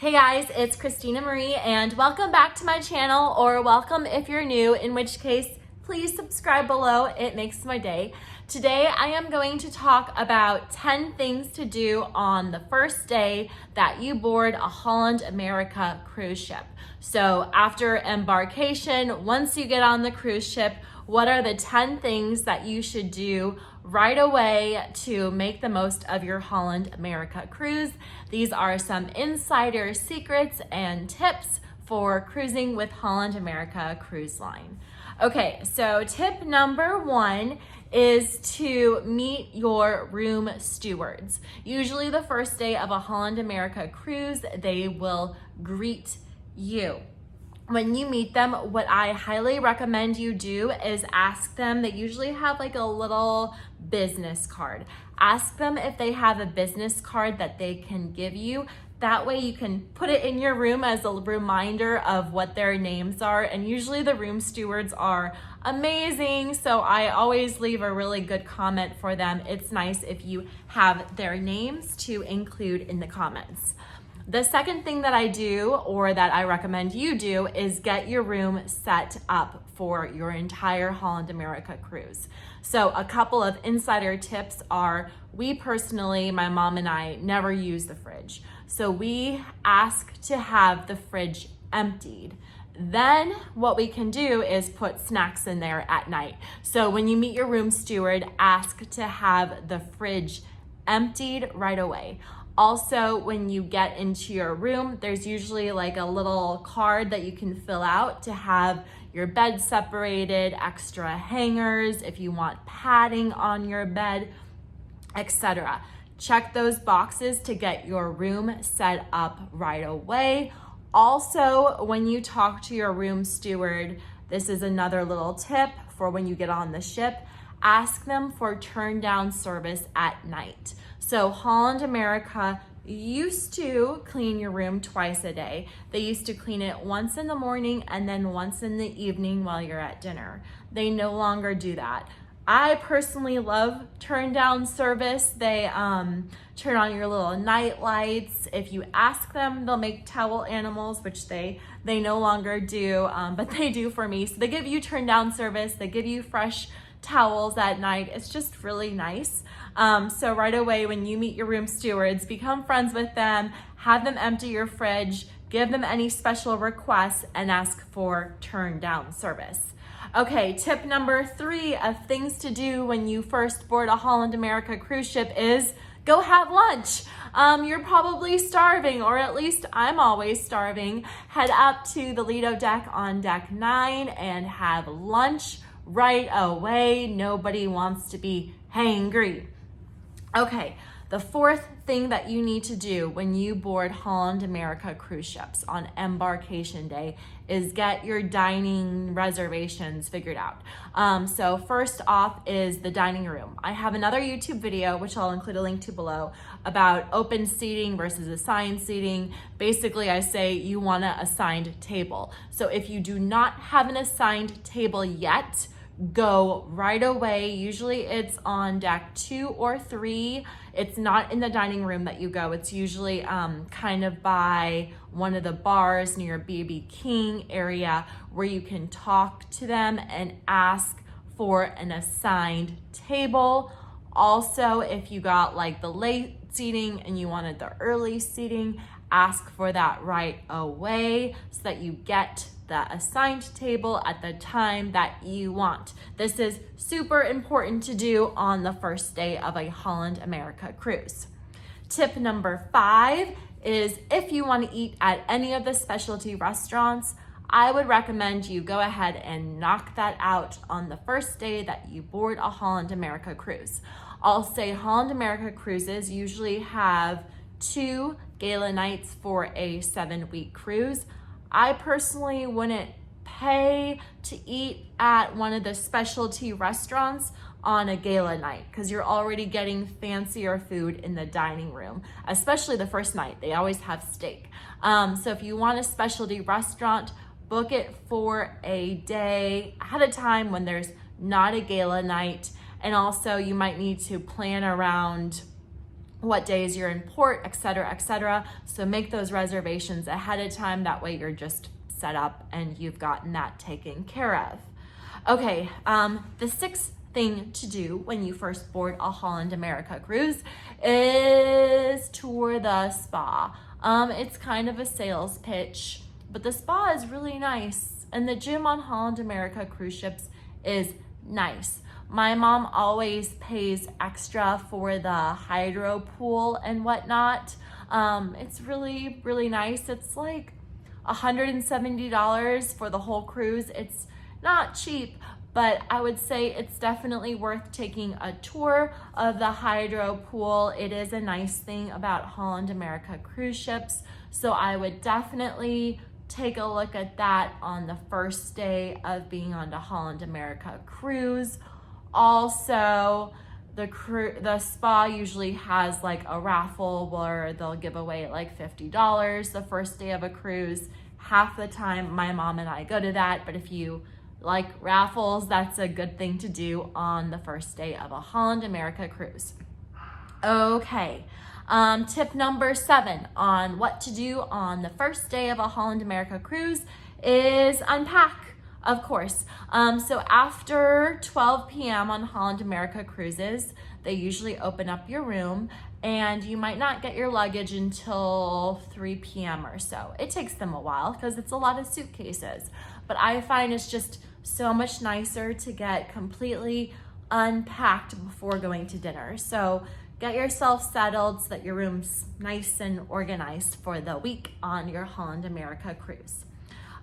Hey guys, it's Christina Marie and welcome back to my channel, or welcome if you're new, in which case please subscribe below. It makes my day. Today I am going to talk about 10 things to do on the first day that you board a Holland America cruise ship. So after embarkation, once you get on the cruise ship, what are the 10 things that you should do right away to make the most of your Holland America cruise? These are some insider secrets and tips for cruising with Holland America Cruise Line. Okay, so tip number 1 is to meet your room stewards. Usually the first day of a Holland America cruise, they will greet you. When you meet them, what I highly recommend you do is ask them. They usually have like a little business card. Ask them if they have a business card that they can give you. That way you can put it in your room as a reminder of what their names are. And usually the room stewards are amazing, so I always leave a really good comment for them. It's nice if you have their names to include in the comments. The second thing that I do, or that I recommend you do, is get your room set up for your entire Holland America cruise. So a couple of insider tips are, we personally, my mom and I, never use the fridge. So we ask to have the fridge emptied. Then what we can do is put snacks in there at night. So when you meet your room steward, ask to have the fridge emptied right away. Also, when you get into your room, there's usually like a little card that you can fill out to have your bed separated, extra hangers, if you want padding on your bed, etc. Check those boxes to get your room set up right away. Also, when you talk to your room steward, this is another little tip for when you get on the ship, ask them for turn down service at night. So Holland America used to clean your room twice a day. They used to clean it once in the morning and then once in the evening while you're at dinner. They no longer do that. I personally love turn down service. They turn on your little night lights. If you ask them, they'll make towel animals, which they no longer do, but they do for me. So they give you turn down service. They give you fresh towels at night. It's just really nice. So right away when you meet your room stewards, become friends with them, have them empty your fridge, give them any special requests, and ask for turn down service. Okay, tip number 3 of things to do when you first board a Holland America cruise ship is go have lunch. You're probably starving, or at least I'm always starving. Head up to the Lido deck on deck 9 and have lunch right away. Nobody wants to be hangry. Okay, the 4th thing that you need to do when you board Holland America cruise ships on embarkation day is get your dining reservations figured out. So first off is the dining room. I have another YouTube video, which I'll include a link to below, about open seating versus assigned seating. Basically, I say you want an assigned table. So if you do not have an assigned table yet, go right away. Usually it's on deck 2 or 3. It's not in the dining room that you go. It's usually kind of by one of the bars near BB King area, where you can talk to them and ask for an assigned table. Also, if you got like the late seating and you wanted the early seating, ask for that right away so that you get the assigned table at the time that you want. This is super important to do on the first day of a Holland America cruise. Tip number 5 is, if you want to eat at any of the specialty restaurants, I would recommend you go ahead and knock that out on the first day that you board a Holland America cruise. I'll say Holland America cruises usually have 2 gala nights for a 7-week cruise. I personally wouldn't pay to eat at one of the specialty restaurants on a gala night because you're already getting fancier food in the dining room, especially the first night. They always have steak. So if you want a specialty restaurant, book it for a day ahead of time when there's not a gala night. And also you might need to plan around what days you're in port, etc., etc. So make those reservations ahead of time. That way you're just set up and you've gotten that taken care of. Okay, the sixth thing to do when you first board a Holland America cruise is tour the spa. It's kind of a sales pitch, but the spa is really nice, and the gym on Holland America cruise ships is nice. My mom always pays extra for the hydro pool and whatnot. It's really, really nice. It's like $170 for the whole cruise. It's not cheap, but I would say it's definitely worth taking a tour of the hydro pool. It is a nice thing about Holland America cruise ships, so I would definitely take a look at that on the first day of being on the Holland America cruise. Also, the spa usually has like a raffle where they'll give away like $50 the first day of a cruise. Half the time my mom and I go to that, but if you like raffles, that's a good thing to do on the first day of a Holland America cruise. Okay, tip number 7 on what to do on the first day of a Holland America cruise is unpack, of course. So after 12 p.m. on Holland America cruises, they usually open up your room, and you might not get your luggage until 3 p.m. or so. It takes them a while because it's a lot of suitcases, but I find it's just so much nicer to get completely unpacked before going to dinner. So get yourself settled so that your room's nice and organized for the week on your Holland America cruise.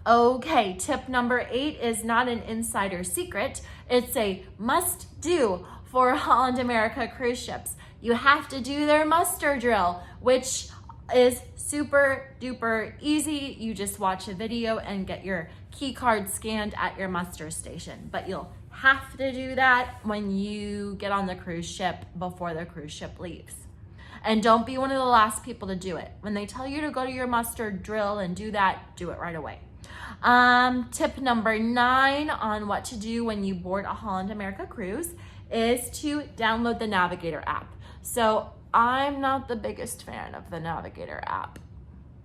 Okay, tip number 8 is not an insider secret. It's a must-do for Holland America cruise ships. You have to do their muster drill, which is super duper easy. You just watch a video and get your key card scanned at your muster station. But you'll have to do that when you get on the cruise ship before the cruise ship leaves. And don't be one of the last people to do it. When they tell you to go to your muster drill and do that, do it right away. Tip number 9 on what to do when you board a Holland America cruise is to download the Navigator app. So I'm not the biggest fan of the Navigator app.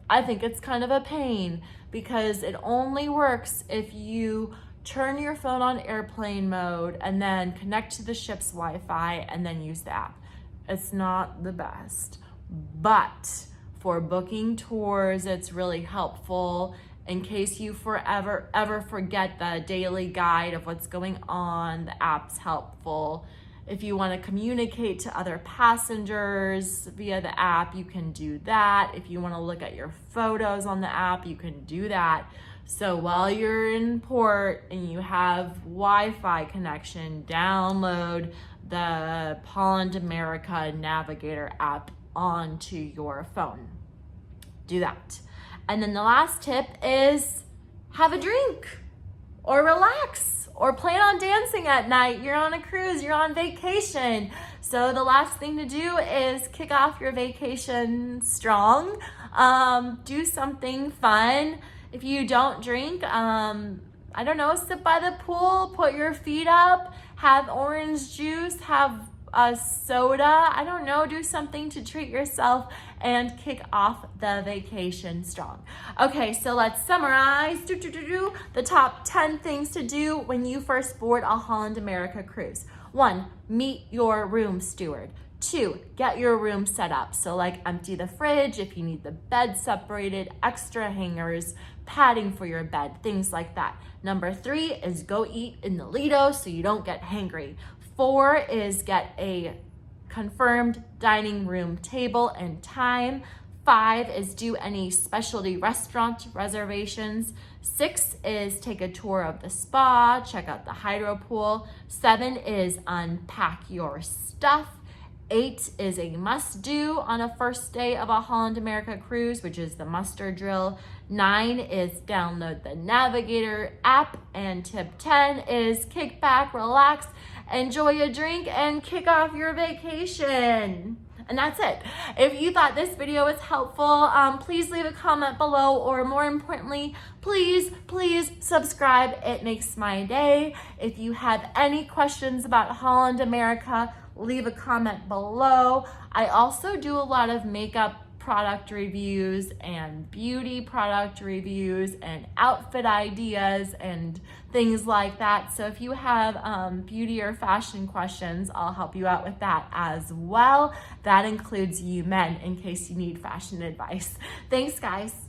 I think it's kind of a pain because it only works if you turn your phone on airplane mode and then connect to the ship's Wi-Fi and then use the app. It's not the best, but for booking tours, it's really helpful in case you ever forget the daily guide of what's going on. The app's helpful. If you want to communicate to other passengers via the app, you can do that. If you want to look at your photos on the app, you can do that. So while you're in port and you have Wi-Fi connection, download the Holland America Navigator app onto your phone. Do that. And then the last tip is have a drink or relax or plan on dancing at night. You're on a cruise, you're on vacation. So the last thing to do is kick off your vacation strong. Do something fun. If you don't drink, I don't know, sit by the pool, put your feet up, have orange juice, have a soda, I don't know, do something to treat yourself and kick off the vacation strong. Okay, so let's summarize the top 10 things to do when you first board a Holland America cruise. 1, meet your room steward. 2, get your room set up. So like empty the fridge if you need the bed separated, extra hangers, padding for your bed, things like that. Number 3 is go eat in the Lido so you don't get hangry. 4 is get a confirmed dining room table and time. 5 is do any specialty restaurant reservations. 6 is take a tour of the spa, check out the hydro pool. 7 is unpack your stuff. 8 is a must-do on a first day of a Holland America cruise, which is the muster drill. 9 is download the Navigator app. And tip 10 is kick back, relax, enjoy a drink, and kick off your vacation. And that's it. If you thought this video was helpful, please leave a comment below, or more importantly, please subscribe. It makes my day. If you have any questions about Holland America, leave a comment below. I also do a lot of makeup product reviews and beauty product reviews and outfit ideas and things like that. So if you have beauty or fashion questions, I'll help you out with that as well. That includes you men in case you need fashion advice. Thanks, guys.